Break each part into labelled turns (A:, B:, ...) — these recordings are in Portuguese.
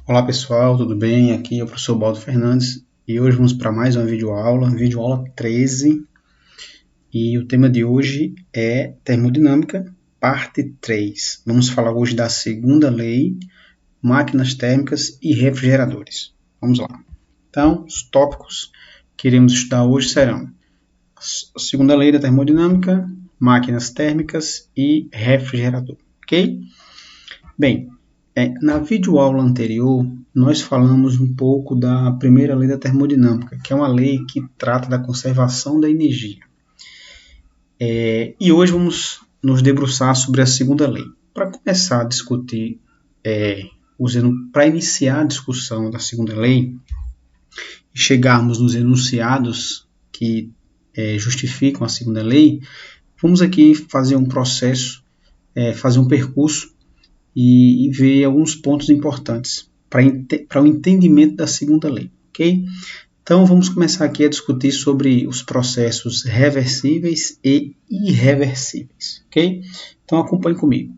A: Olá pessoal, tudo bem? Aqui é o professor Baldo Fernandes e hoje vamos para mais uma videoaula 13, e o tema de hoje é termodinâmica, parte 3. Vamos falar hoje da segunda lei, máquinas térmicas e refrigeradores. Vamos lá. Então, os tópicos que iremos estudar hoje serão a segunda lei da termodinâmica, máquinas térmicas e refrigerador, ok? Bem, na videoaula anterior, nós falamos um pouco da primeira lei da termodinâmica, que é uma lei que trata da conservação da energia. E hoje vamos nos debruçar sobre a segunda lei. Para começar a discutir, para iniciar a discussão da segunda lei, e chegarmos nos enunciados que justificam a segunda lei, vamos aqui fazer um processo, fazer um percurso e ver alguns pontos importantes para o entendimento da segunda lei, ok? Então vamos começar aqui a discutir sobre os processos reversíveis e irreversíveis, ok? Então acompanhe comigo.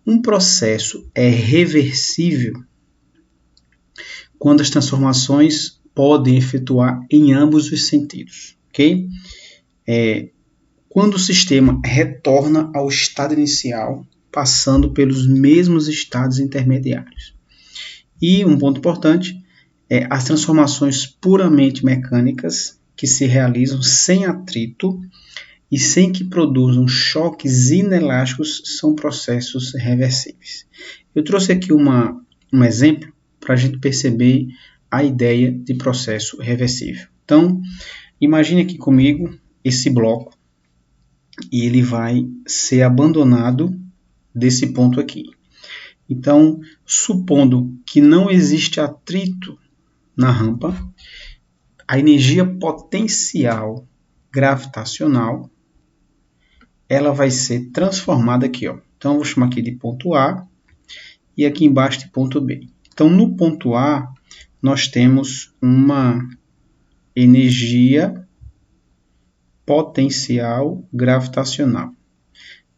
A: Um processo é reversível quando as transformações podem efetuar em ambos os sentidos, ok? Quando o sistema retorna ao estado inicial, passando pelos mesmos estados intermediários. E um ponto importante é as transformações puramente mecânicas que se realizam sem atrito e sem que produzam choques inelásticos são processos reversíveis. Eu trouxe aqui um exemplo para a gente perceber a ideia de processo reversível. Então, imagine aqui comigo esse bloco e ele vai ser abandonado desse ponto aqui. Então, supondo que não existe atrito na rampa, a energia potencial gravitacional ela vai ser transformada aqui, ó. Então, eu vou chamar aqui de ponto A e aqui embaixo de ponto B. Então, no ponto A, nós temos uma energia potencial gravitacional.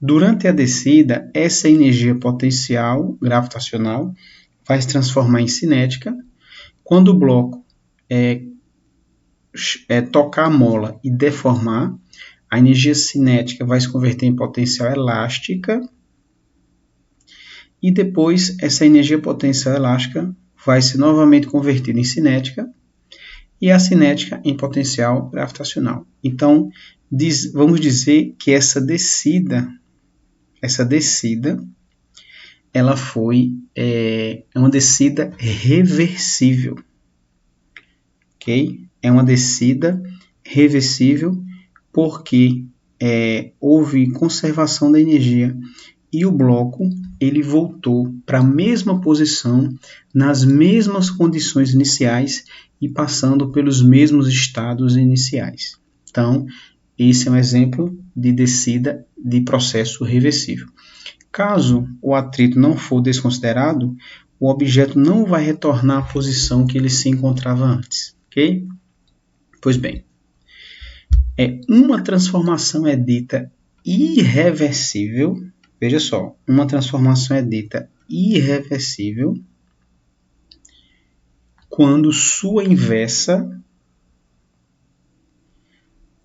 A: Durante a descida, essa energia potencial gravitacional vai se transformar em cinética. Quando o bloco tocar a mola e deformar, a energia cinética vai se converter em potencial elástica. E depois, essa energia potencial elástica vai ser novamente convertida em cinética. E a cinética em potencial gravitacional. Então, vamos dizer que essa descida ela foi uma descida reversível, ok? É uma descida reversível porque houve conservação da energia e o bloco ele voltou para a mesma posição nas mesmas condições iniciais e passando pelos mesmos estados iniciais. Então, esse é um exemplo de descida de processo reversível. Caso o atrito não for desconsiderado, o objeto não vai retornar à posição que ele se encontrava antes, ok? Pois bem, uma transformação é dita irreversível, veja só, uma transformação é dita irreversível quando sua inversa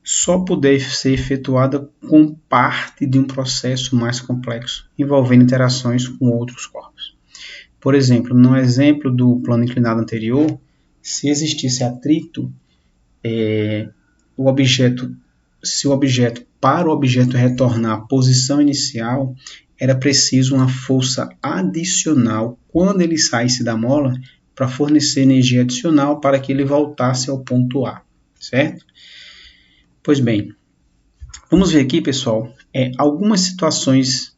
A: só puder ser efetuada com parte de um processo mais complexo, envolvendo interações com outros corpos. Por exemplo, no exemplo do plano inclinado anterior, se existisse atrito, para o objeto retornar à posição inicial, era preciso uma força adicional quando ele saísse da mola para fornecer energia adicional para que ele voltasse ao ponto A, certo? Pois bem, vamos ver aqui, pessoal, algumas situações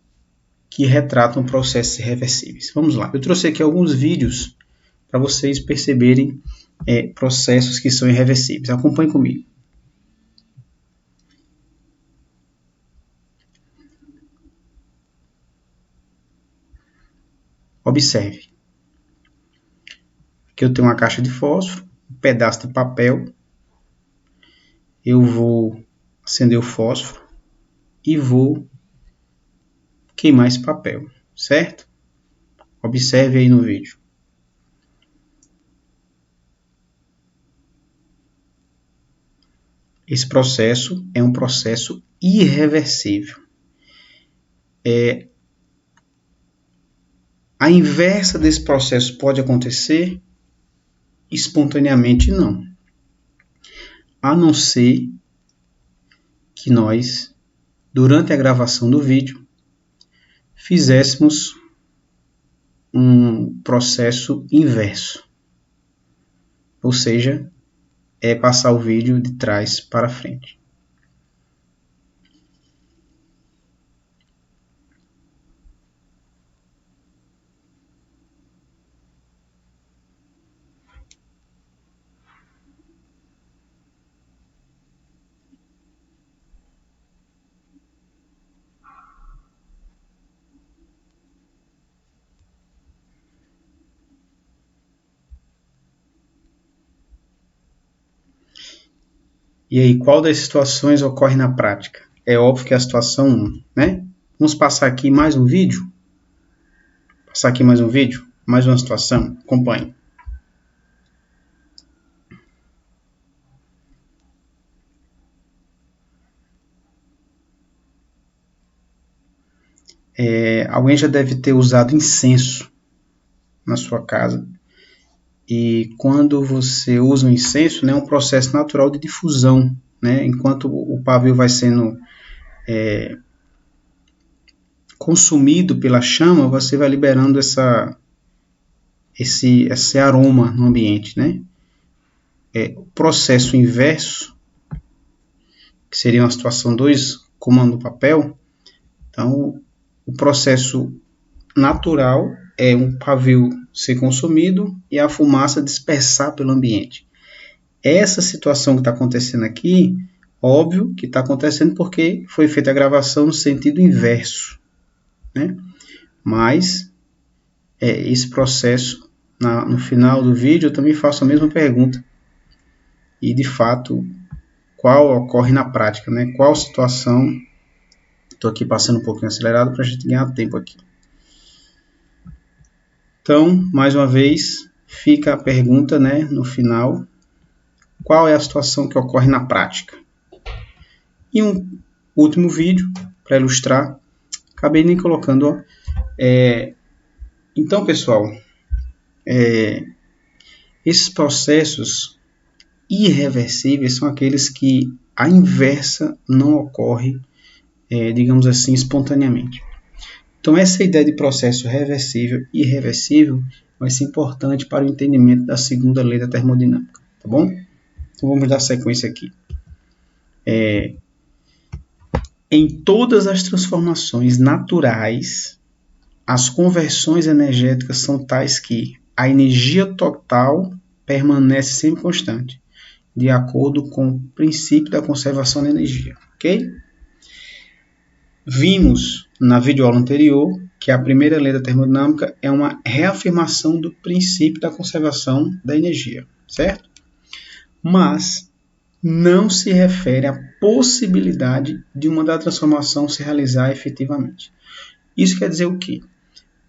A: que retratam processos reversíveis. Vamos lá, eu trouxe aqui alguns vídeos para vocês perceberem processos que são irreversíveis. Acompanhe comigo. Observe. Aqui eu tenho uma caixa de fósforo, um pedaço de papel. Eu vou acender o fósforo e vou queimar esse papel, certo? Observe aí no vídeo. Esse processo é um processo irreversível. A inversa desse processo pode acontecer? Espontaneamente não. A não ser que nós, durante a gravação do vídeo, fizéssemos um processo inverso. Ou seja, é passar o vídeo de trás para frente. E aí, qual das situações ocorre na prática? É óbvio que é a situação 1, né? Vamos passar aqui mais um vídeo? Mais uma situação? Acompanhe. Alguém já deve ter usado incenso na sua casa. E quando você usa o incenso, né, é um processo natural de difusão, né? Enquanto o pavio vai sendo consumido pela chama, você vai liberando esse aroma no ambiente, né? O processo inverso, que seria uma situação 2, comando do papel. Então, o processo natural é um pavio ser consumido e a fumaça dispersar pelo ambiente. Essa situação que está acontecendo aqui, óbvio que está acontecendo porque foi feita a gravação no sentido inverso, né? Mas esse processo, no final do vídeo, eu também faço a mesma pergunta. E, de fato, qual ocorre na prática, né? Qual situação... Estou aqui passando um pouquinho acelerado para a gente ganhar tempo aqui. Então, mais uma vez, fica a pergunta, né, no final. Qual é a situação que ocorre na prática? E um último vídeo, para ilustrar, acabei nem colocando. Ó, então, pessoal, esses processos irreversíveis são aqueles que a inversa não ocorre, digamos assim, espontaneamente. Então, essa ideia de processo reversível e irreversível vai ser importante para o entendimento da segunda lei da termodinâmica, tá bom? Então, vamos dar sequência aqui. Em todas as transformações naturais, as conversões energéticas são tais que a energia total permanece sempre constante, de acordo com o princípio da conservação da energia, ok? Vimos na videoaula anterior que a primeira lei da termodinâmica é uma reafirmação do princípio da conservação da energia, certo? Mas não se refere à possibilidade de uma da transformação se realizar efetivamente. Isso quer dizer o quê?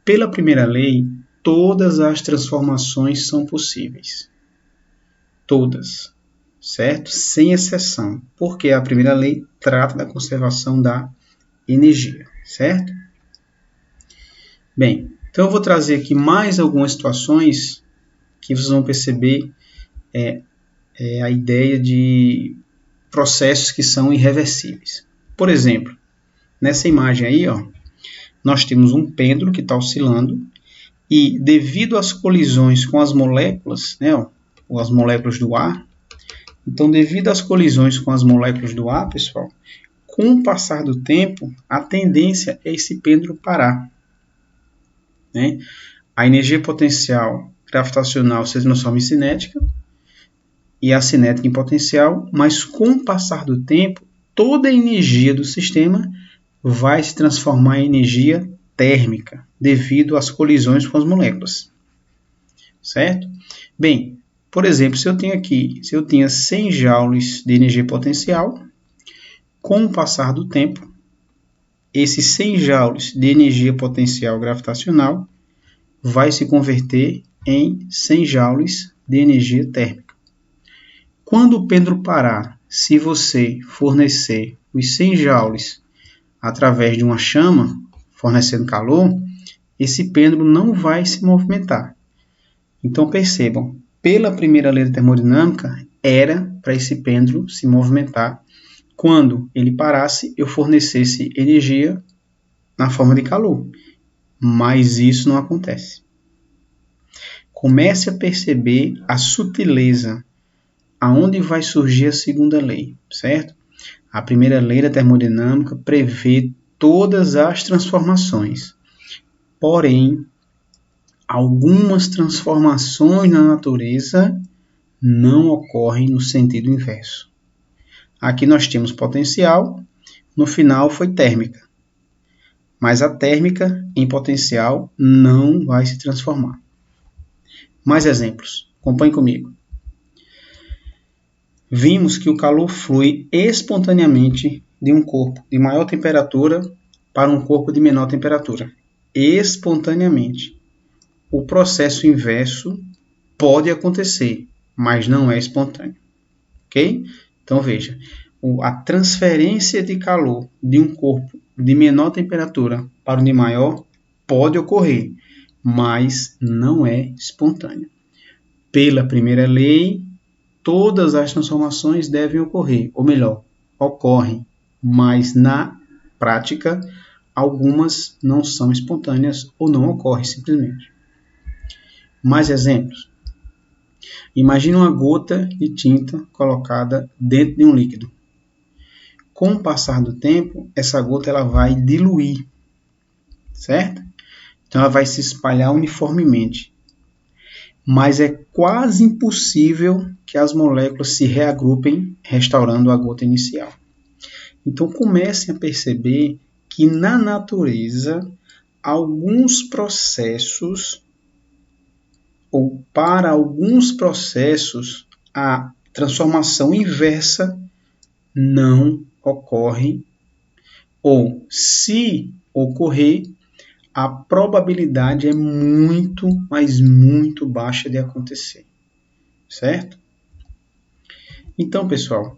A: Pela primeira lei, todas as transformações são possíveis. Todas, certo? Sem exceção, porque a primeira lei trata da conservação da energia, certo? Bem, então eu vou trazer aqui mais algumas situações que vocês vão perceber a ideia de processos que são irreversíveis. Por exemplo, nessa imagem aí, ó, nós temos um pêndulo que está oscilando e devido às colisões com as moléculas, né, ó, as moléculas do ar, então devido às colisões com as moléculas do ar, pessoal, com o passar do tempo, a tendência é esse pêndulo parar, né? A energia potencial gravitacional se transforma em cinética e a cinética em potencial, mas com o passar do tempo, toda a energia do sistema vai se transformar em energia térmica, devido às colisões com as moléculas, certo? Bem, por exemplo, se eu tinha 100 joules de energia potencial, com o passar do tempo, esses 100 joules de energia potencial gravitacional vai se converter em 100 joules de energia térmica. Quando o pêndulo parar se você fornecer os 100 joules através de uma chama, fornecendo calor, esse pêndulo não vai se movimentar. Então percebam, pela primeira lei da termodinâmica, era para esse pêndulo se movimentar quando ele parasse, eu fornecesse energia na forma de calor. Mas isso não acontece. Comece a perceber a sutileza, aonde vai surgir a segunda lei, certo? A primeira lei da termodinâmica prevê todas as transformações. Porém, algumas transformações na natureza não ocorrem no sentido inverso. Aqui nós temos potencial, no final foi térmica. Mas a térmica em potencial não vai se transformar. Mais exemplos, acompanhe comigo. Vimos que o calor flui espontaneamente de um corpo de maior temperatura para um corpo de menor temperatura. Espontaneamente. O processo inverso pode acontecer, mas não é espontâneo. Ok? Então veja, a transferência de calor de um corpo de menor temperatura para o de maior pode ocorrer, mas não é espontâneo. Pela primeira lei, todas as transformações devem ocorrer, ou melhor, ocorrem, mas na prática, algumas não são espontâneas ou não ocorrem simplesmente. Mais exemplos. Imagine uma gota de tinta colocada dentro de um líquido. Com o passar do tempo, essa gota ela vai diluir, certo? Então ela vai se espalhar uniformemente. Mas é quase impossível que as moléculas se reagrupem, restaurando a gota inicial. Então comecem a perceber que na natureza, alguns processos, ou para alguns processos, a transformação inversa não ocorre, ou se ocorrer, a probabilidade é muito, mas muito baixa de acontecer, certo? Então, pessoal,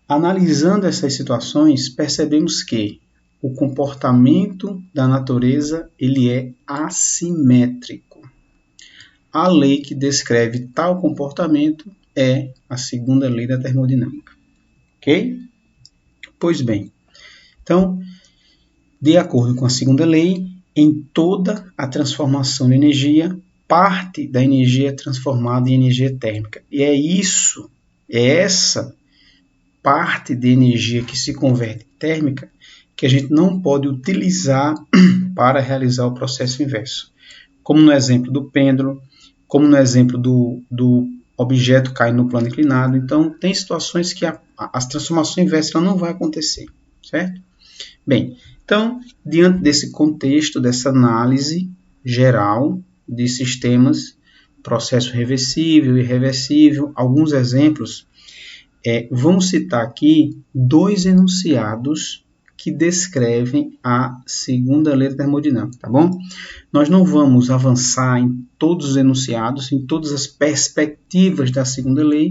A: analisando essas situações, percebemos que o comportamento da natureza ele é assimétrico. A lei que descreve tal comportamento é a segunda lei da termodinâmica. Ok? Pois bem, então, de acordo com a segunda lei, em toda a transformação de energia, parte da energia é transformada em energia térmica. E é essa parte de energia que se converte em térmica que a gente não pode utilizar para realizar o processo inverso. Como no exemplo do pêndulo, como no exemplo do objeto cair no plano inclinado. Então, tem situações que as transformações inversas não vão acontecer, certo? Bem, então, diante desse contexto, dessa análise geral de sistemas, processo reversível e irreversível, alguns exemplos, vamos citar aqui 2 enunciados que descrevem a segunda lei da termodinâmica, tá bom? Nós não vamos avançar em todos os enunciados, em todas as perspectivas da segunda lei,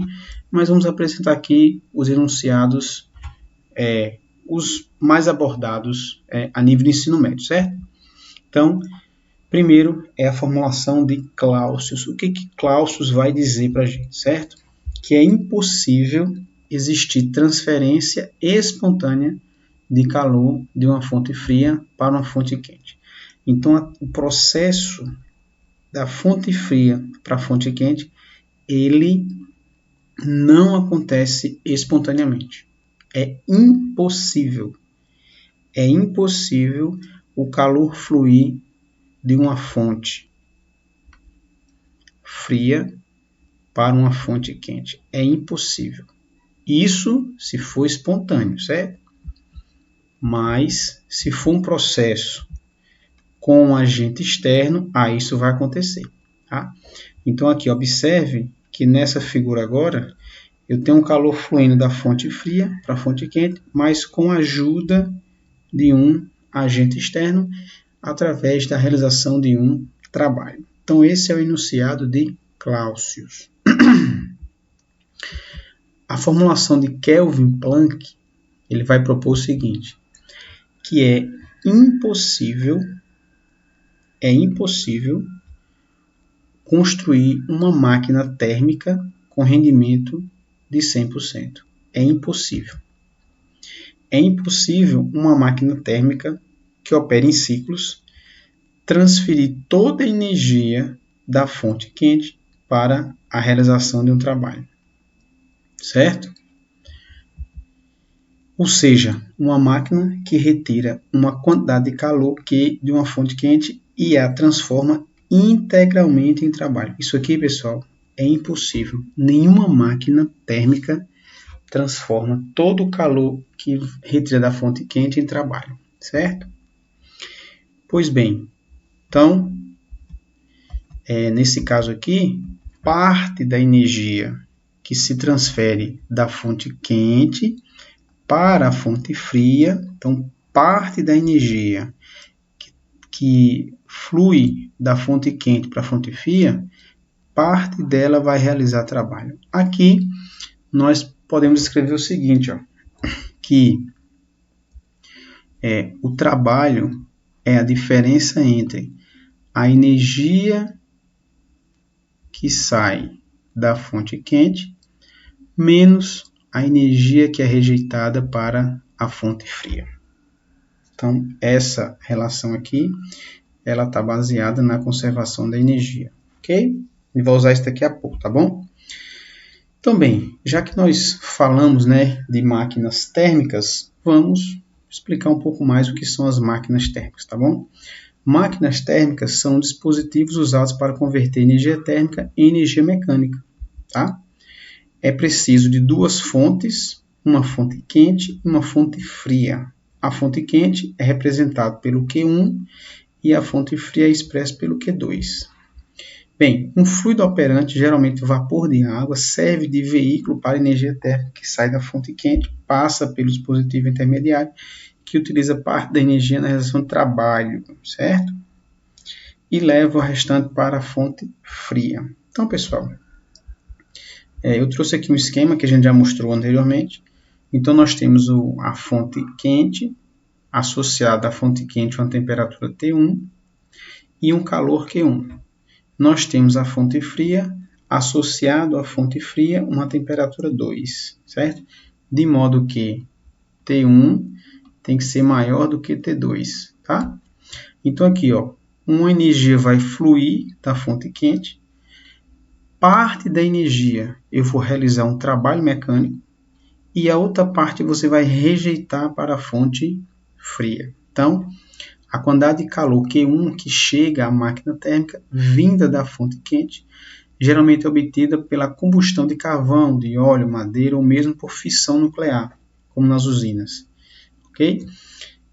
A: mas vamos apresentar aqui os enunciados, os mais abordados a nível de ensino médio, certo? Então, primeiro é a formulação de Clausius. O que Clausius vai dizer para a gente, certo? Que é impossível existir transferência espontânea de calor de uma fonte fria para uma fonte quente. Então, o processo da fonte fria para a fonte quente, ele não acontece espontaneamente. É impossível. É impossível o calor fluir de uma fonte fria para uma fonte quente. É impossível. Isso se for espontâneo, certo? Mas se for um processo com um agente externo, isso vai acontecer. Tá? Então aqui observe que nessa figura agora, eu tenho um calor fluindo da fonte fria para a fonte quente, mas com a ajuda de um agente externo através da realização de um trabalho. Então esse é o enunciado de Clausius. a formulação de Kelvin Planck, ele vai propor o seguinte, que é impossível construir uma máquina térmica com rendimento de 100%. É impossível. É impossível uma máquina térmica que opera em ciclos transferir toda a energia da fonte quente para a realização de um trabalho. Certo? Ou seja, uma máquina que retira uma quantidade de calor de uma fonte quente e a transforma integralmente em trabalho. Isso aqui, pessoal, é impossível. Nenhuma máquina térmica transforma todo o calor que retira da fonte quente em trabalho, certo? Pois bem, então, nesse caso aqui, parte da energia que se transfere da fonte quente para a fonte fria, então parte da energia que flui da fonte quente para a fonte fria, parte dela vai realizar trabalho. Aqui nós podemos escrever o seguinte, que o trabalho é a diferença entre a energia que sai da fonte quente menos a energia que é rejeitada para a fonte fria. Então, essa relação aqui, ela está baseada na conservação da energia, ok? E vou usar isso daqui a pouco, tá bom? Então, bem, já que nós falamos, de máquinas térmicas, vamos explicar um pouco mais o que são as máquinas térmicas, tá bom? Máquinas térmicas são dispositivos usados para converter energia térmica em energia mecânica, tá? É preciso de duas fontes, uma fonte quente e uma fonte fria. A fonte quente é representada pelo Q1 e a fonte fria é expressa pelo Q2. Bem, um fluido operante, geralmente vapor de água, serve de veículo para a energia térmica que sai da fonte quente, passa pelo dispositivo intermediário, que utiliza parte da energia na realização de trabalho, certo? E leva o restante para a fonte fria. Então, pessoal, eu trouxe aqui um esquema que a gente já mostrou anteriormente. Então, nós temos a fonte quente, associada à fonte quente uma temperatura T1 e um calor Q1. Nós temos a fonte fria, associado à fonte fria, uma temperatura 2, certo? De modo que T1 tem que ser maior do que T2, tá? Então, aqui, uma energia vai fluir da fonte quente, parte da energia eu vou realizar um trabalho mecânico e a outra parte você vai rejeitar para a fonte fria. Então, a quantidade de calor Q1 que chega à máquina térmica vinda da fonte quente, geralmente é obtida pela combustão de carvão, de óleo, madeira ou mesmo por fissão nuclear, como nas usinas. Ok?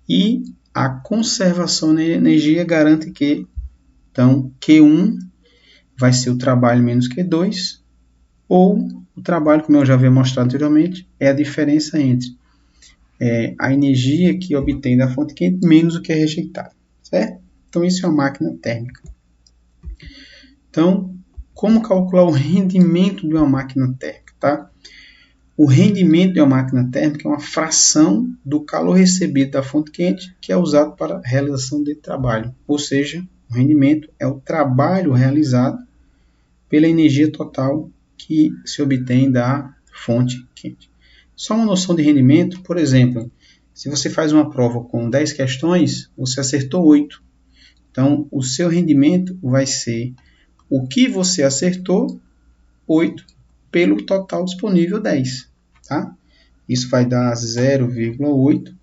A: E a conservação da energia garante que, então, Q1 vai ser o trabalho menos Q2, ou o trabalho, como eu já havia mostrado anteriormente, é a diferença entre a energia que obtém da fonte quente menos o que é rejeitado, certo? Então, isso é uma máquina térmica. Então, como calcular o rendimento de uma máquina térmica, tá? O rendimento de uma máquina térmica é uma fração do calor recebido da fonte quente que é usado para a realização de trabalho. Ou seja, o rendimento é o trabalho realizado pela energia total que se obtém da fonte quente. Só uma noção de rendimento, por exemplo, se você faz uma prova com 10 questões, você acertou 8. Então, o seu rendimento vai ser o que você acertou, 8, pelo total disponível 10. Tá? Isso vai dar 0,8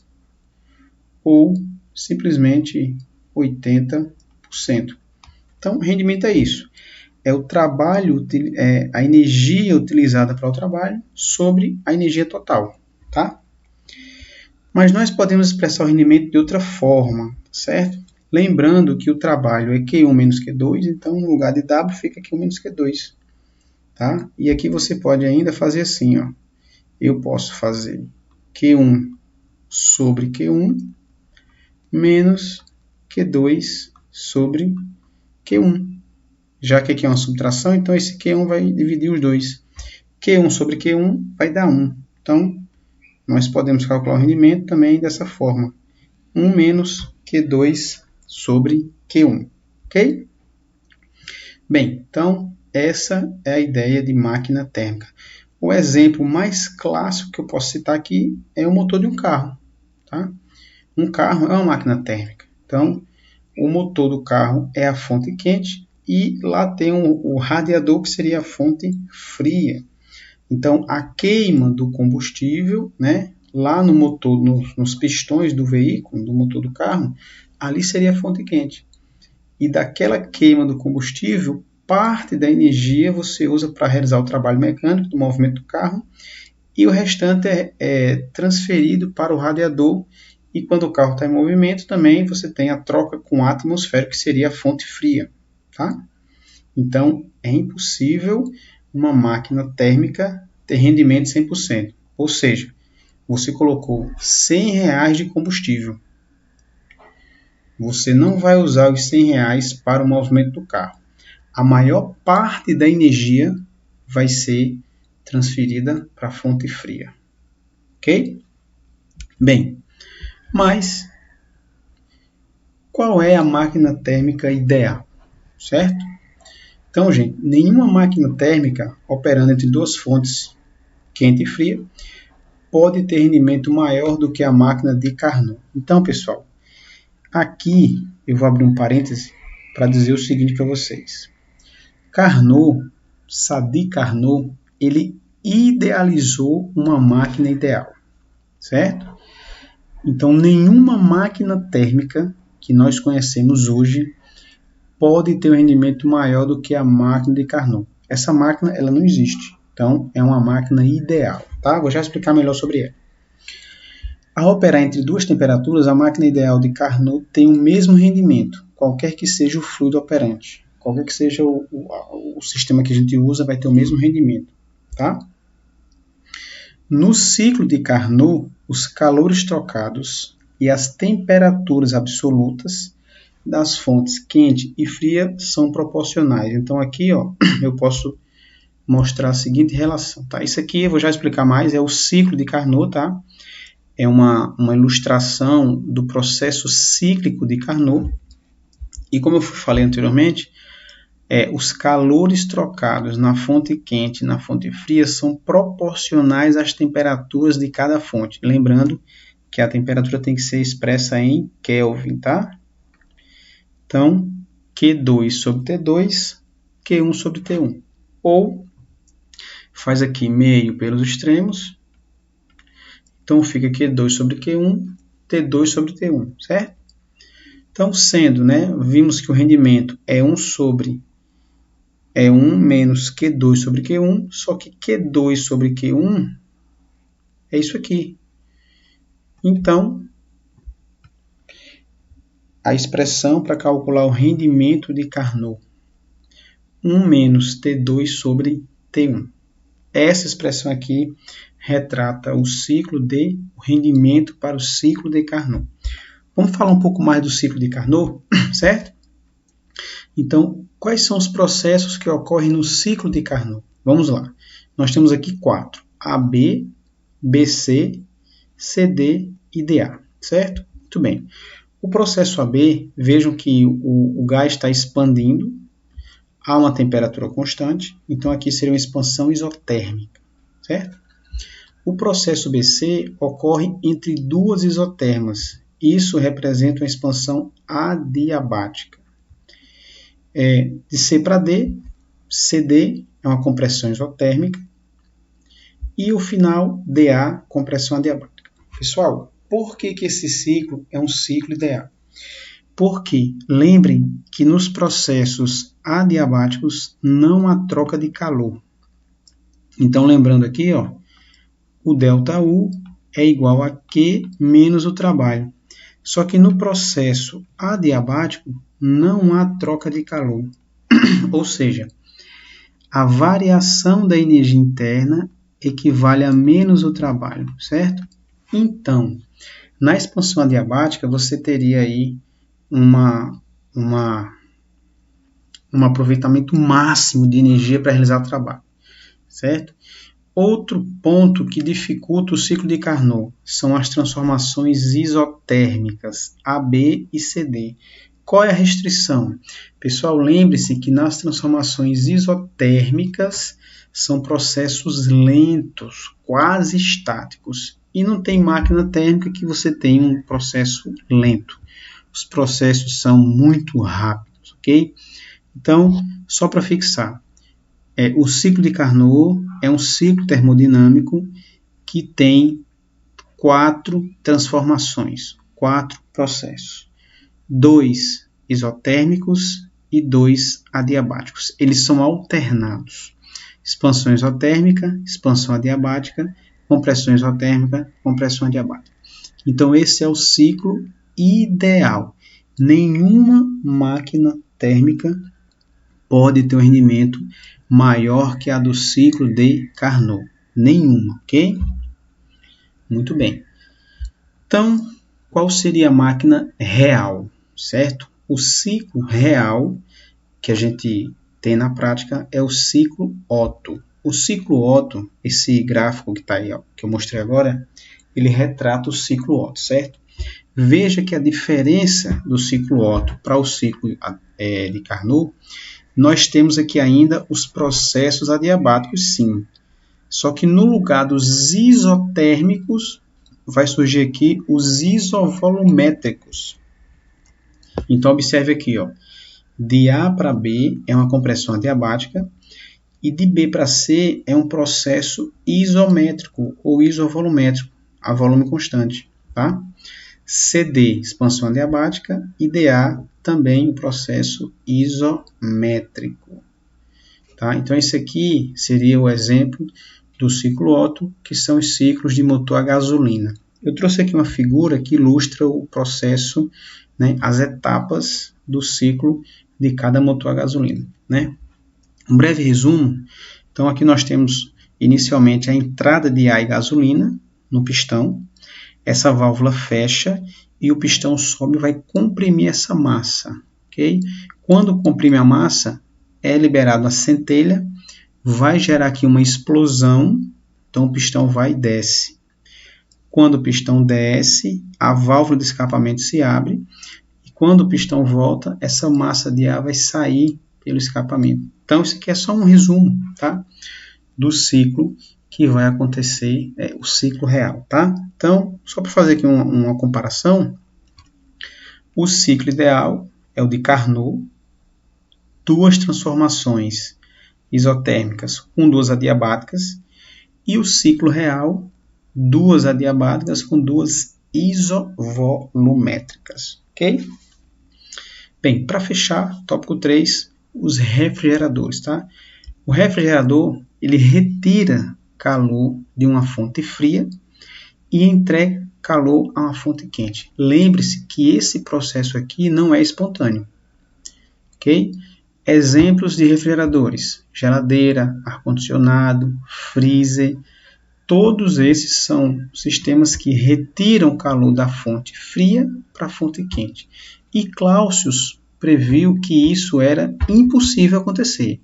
A: ou simplesmente 80%. Então, o rendimento é isso. É o trabalho, a energia utilizada para o trabalho sobre a energia total, tá? Mas nós podemos expressar o rendimento de outra forma, certo? Lembrando que o trabalho é Q1 menos Q2, então no lugar de W fica Q1 menos Q2, tá? E aqui você pode ainda fazer assim, eu posso fazer Q1 sobre Q1 menos Q2 sobre Q1. Já que aqui é uma subtração, então esse Q1 vai dividir os dois. Q1 sobre Q1 vai dar 1. Então, nós podemos calcular o rendimento também dessa forma. 1 menos Q2 sobre Q1. Ok? Bem, então, essa é a ideia de máquina térmica. O exemplo mais clássico que eu posso citar aqui é o motor de um carro. Tá? Um carro é uma máquina térmica. Então, o motor do carro é a fonte quente e lá tem o radiador, que seria a fonte fria. Então, a queima do combustível, né, lá no motor, nos pistões do veículo, do motor do carro, ali seria a fonte quente. E daquela queima do combustível, parte da energia você usa para realizar o trabalho mecânico do movimento do carro e o restante é transferido para o radiador. E quando o carro está em movimento, também você tem a troca com o atmosférico, que seria a fonte fria. Tá? Então, é impossível uma máquina térmica ter rendimento de 100%. Ou seja, você colocou R$100 de combustível. Você não vai usar os R$100 para o movimento do carro. A maior parte da energia vai ser transferida para a fonte fria. Ok? Bem, mas qual é a máquina térmica ideal? Certo? Então, gente, nenhuma máquina térmica operando entre duas fontes, quente e fria, pode ter rendimento maior do que a máquina de Carnot. Então, pessoal, aqui eu vou abrir um parêntese para dizer o seguinte para vocês. Carnot, Sadi Carnot, ele idealizou uma máquina ideal, certo? Então, nenhuma máquina térmica que nós conhecemos hoje pode ter um rendimento maior do que a máquina de Carnot. Essa máquina ela não existe, então é uma máquina ideal. Tá? Vou já explicar melhor sobre ela. Ao operar entre duas temperaturas, a máquina ideal de Carnot tem o mesmo rendimento, qualquer que seja o fluido operante. Qualquer que seja o sistema que a gente usa, vai ter o mesmo rendimento. Tá? No ciclo de Carnot, os calores trocados e as temperaturas absolutas das fontes quente e fria são proporcionais. Então aqui eu posso mostrar a seguinte relação. Tá? Isso aqui eu vou já explicar mais, é o ciclo de Carnot. Tá? É uma ilustração do processo cíclico de Carnot. E como eu falei anteriormente, os calores trocados na fonte quente e na fonte fria são proporcionais às temperaturas de cada fonte. Lembrando que a temperatura tem que ser expressa em Kelvin, tá? Então, Q2 sobre T2, Q1 sobre T1. Ou, faz aqui meio pelos extremos. Então, fica Q2 sobre Q1, T2 sobre T1, certo? Então, sendo, vimos que o rendimento é 1 menos Q2 sobre Q1, só que Q2 sobre Q1 é isso aqui. Então, a expressão para calcular o rendimento de Carnot, 1 menos T2 sobre T1. Essa expressão aqui retrata o rendimento para o ciclo de Carnot. Vamos falar um pouco mais do ciclo de Carnot, certo? Então, quais são os processos que ocorrem no ciclo de Carnot? Vamos lá. Nós temos aqui 4. AB, BC, CD e DA, certo? Muito bem. O processo AB, vejam que o gás está expandindo a uma temperatura constante, então aqui seria uma expansão isotérmica, certo? O processo BC ocorre entre duas isotermas, isso representa uma expansão adiabática. De C para D, CD é uma compressão isotérmica, e o final, DA, compressão adiabática. Pessoal, por que esse ciclo é um ciclo ideal? Porque lembrem que nos processos adiabáticos não há troca de calor. Então, lembrando aqui, o ΔU é igual a Q menos o trabalho. Só que no processo adiabático não há troca de calor. Ou seja, a variação da energia interna equivale a menos o trabalho, certo? Então, na expansão adiabática, você teria aí um aproveitamento máximo de energia para realizar o trabalho, certo? Outro ponto que dificulta o ciclo de Carnot são as transformações isotérmicas AB e CD. Qual é a restrição? Pessoal, lembre-se que nas transformações isotérmicas são processos lentos, quase estáticos. E não tem máquina térmica que você tenha um processo lento. Os processos são muito rápidos, ok? Então, só para fixar, o ciclo de Carnot é um ciclo termodinâmico que tem 4 transformações, 4 processos. 2 isotérmicos e 2 adiabáticos. Eles são alternados. Expansão isotérmica, expansão adiabática, compressão isotérmica, compressão adiabática. Então, esse é o ciclo ideal. Nenhuma máquina térmica pode ter um rendimento maior que a do ciclo de Carnot. Nenhuma, ok? Muito bem. Então, qual seria a máquina real, certo? O ciclo real que a gente tem na prática é o ciclo Otto. O ciclo Otto, esse gráfico que está aí, ó, que eu mostrei agora, ele retrata o ciclo Otto, certo? Veja que a diferença do ciclo Otto para o ciclo de Carnot, nós temos aqui ainda os processos adiabáticos, sim. Só que no lugar dos isotérmicos, vai surgir aqui os isovolumétricos. Então, observe aqui, ó, de A para B é uma compressão adiabática e de B para C é um processo isométrico ou isovolumétrico, a volume constante, tá? CD, expansão adiabática, e DA também um processo isométrico, tá? Então, esse aqui seria o exemplo do ciclo Otto, que são os ciclos de motor a gasolina. Eu trouxe aqui uma figura que ilustra o processo, né, as etapas do ciclo de cada motor a gasolina, né? Um breve resumo. Então, aqui nós temos inicialmente a entrada de ar e gasolina no pistão. Essa válvula fecha e o pistão sobe e vai comprimir essa massa, ok? Quando comprime a massa, é liberado a centelha, vai gerar aqui uma explosão, então o pistão vai e desce. Quando o pistão desce, a válvula de escapamento se abre e quando o pistão volta, essa massa de ar vai sair pelo escapamento. Então, isso aqui é só um resumo, tá? Do ciclo que vai acontecer, o ciclo real, tá? Então, só para fazer aqui uma comparação, o ciclo ideal é o de Carnot, 2 transformações isotérmicas com 2 adiabáticas, e o ciclo real, 2 adiabáticas com 2 isovolumétricas, ok? Bem, para fechar, tópico 3, os refrigeradores, tá? O refrigerador, ele retira calor de uma fonte fria e entrega calor a uma fonte quente. Lembre-se que esse processo aqui não é espontâneo, ok? Exemplos de refrigeradores: geladeira, ar-condicionado, freezer. Todos esses são sistemas que retiram calor da fonte fria para a fonte quente. E Clausius previu que isso era impossível acontecer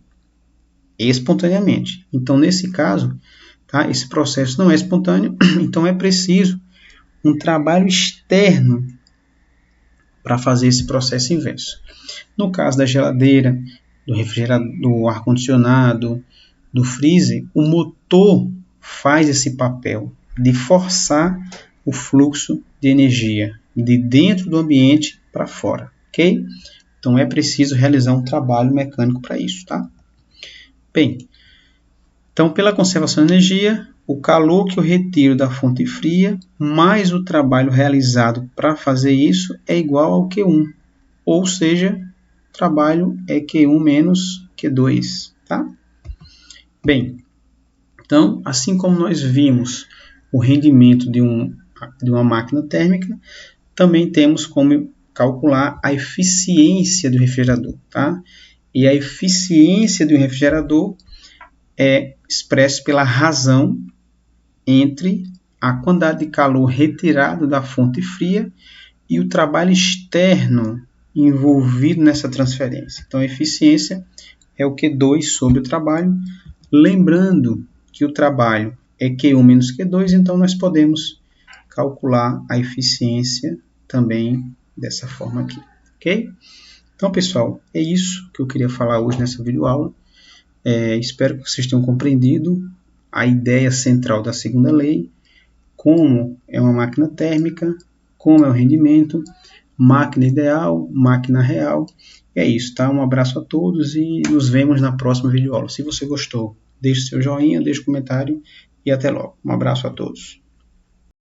A: espontaneamente. Então, nesse caso, tá, esse processo não é espontâneo, então é preciso um trabalho externo para fazer esse processo inverso. No caso da geladeira, do refrigerador, do ar-condicionado, do freezer, o motor faz esse papel de forçar o fluxo de energia de dentro do ambiente para fora, ok? Então é preciso realizar um trabalho mecânico para isso, tá? Bem, então pela conservação de energia, o calor que eu retiro da fonte fria mais o trabalho realizado para fazer isso é igual ao Q1, ou seja, trabalho é Q1 menos Q2, tá? Bem, então, assim como nós vimos o rendimento de uma máquina térmica, também temos como calcular a eficiência do refrigerador, tá? E a eficiência do refrigerador é expressa pela razão entre a quantidade de calor retirado da fonte fria e o trabalho externo envolvido nessa transferência. Então, a eficiência é o Q2 sobre o trabalho. Lembrando que o trabalho é Q1 menos Q2, então nós podemos calcular a eficiência também dessa forma aqui, ok? Então, pessoal, é isso que eu queria falar hoje nessa videoaula. Espero que vocês tenham compreendido a ideia central da segunda lei, como é uma máquina térmica, como é o rendimento, máquina ideal, máquina real. E é isso, tá? Um abraço a todos e nos vemos na próxima videoaula. Se você gostou, deixe seu joinha, deixe um comentário e até logo. Um abraço a todos.